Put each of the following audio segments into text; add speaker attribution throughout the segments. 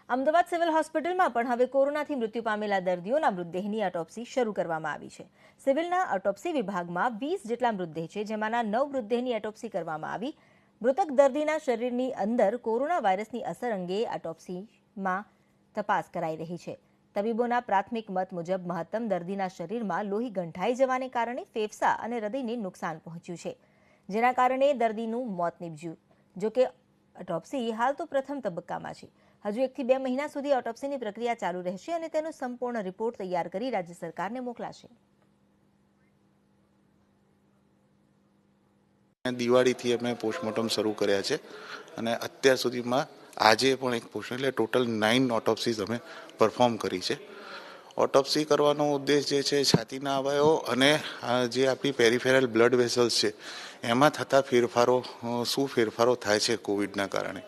Speaker 1: Ahmedabad civil હોસ્પિટલમાં પણ હવે કોરોનાથી મૃત્યુ પામેલા દર્દીઓના મૃતદેહની ઓટોપ્સી શરૂ કરવામાં આવી છે. સિવિલના ઓટોપ્સી વિભાગમાં 20 જેટલા મૃતદેહ છે, જેમાંના 9 મૃતદેહની ઓટોપ્સી કરવામાં આવી. મૃતક દર્દીના શરીરની અંદર કોરોના વાયરસની અસર અંગે ઓટોપ્સીમાં તપાસ કરાઈ રહી છે. તબીબોના પ્રાથમિક મત મુજબ મહત્તમ દર્દીના શરીરમાં લોહી ગંઠાઈ જવાને કારણે ફેફસા અને હૃદયને નુકસાન પહોંચ્યું છે, જેના કારણે દર્દીનું મોત નીપજ્યું. જોકે ઓટોપ્સી હાલ તો પ્રથમ તબક્કામાં છે. હજુ 1 થી 2 મહિના સુધી ઓટોપ્સીની પ્રક્રિયા ચાલુ રહેશે અને તેનો સંપૂર્ણ રિપોર્ટ તૈયાર કરી રાજ્ય સરકારને મોકલાશે.
Speaker 2: દિવાળીથી અમે પોસ્ટમોર્ટમ શરૂ કર્યા છે અને અત્યાર સુધીમાં આજે પણ એક પોસ્ટ એટલે ટોટલ 9 ઓટોપ્સીઝ અમે પરફોર્મ કરી છે. ઓટોપ્સી કરવાનો ઉદ્દેશ જે છે છાતીના અવયવો અને જે આપણી પેરિફેરલ બ્લડ વેસલ્સ છે એમાં થતા ફેરફારો, શું ફેરફારો થાય છે કોવિડના કારણે,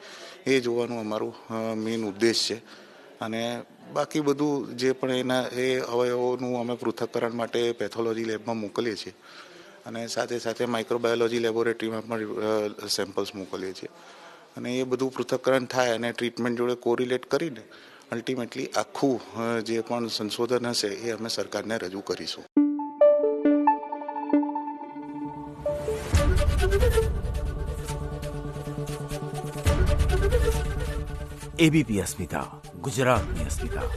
Speaker 2: એ જોવાનું અમારું મેઇન ઉદ્દેશ છે. અને બાકી બધું જે પણ એના એ અવયવોનું અમે પૃથ્થકરણ માટે પેથોલોજી લેબમાં મોકલીએ છીએ અને સાથે સાથે માઇક્રોબાયોલોજી લેબોરેટરીમાં પણ સેમ્પલ્સ મોકલીએ છીએ. અને એ બધું પૃથ્થકરણ થાય અને ટ્રીટમેન્ટ જોડે કોરિલેટ કરીને અલ્ટિમેટલી આખું જે પણ સંશોધન હશે એ અમે સરકારને રજૂ કરીશું.
Speaker 3: એબીપી અસ્મિતા, ગુજરાતની અસ્મિતા.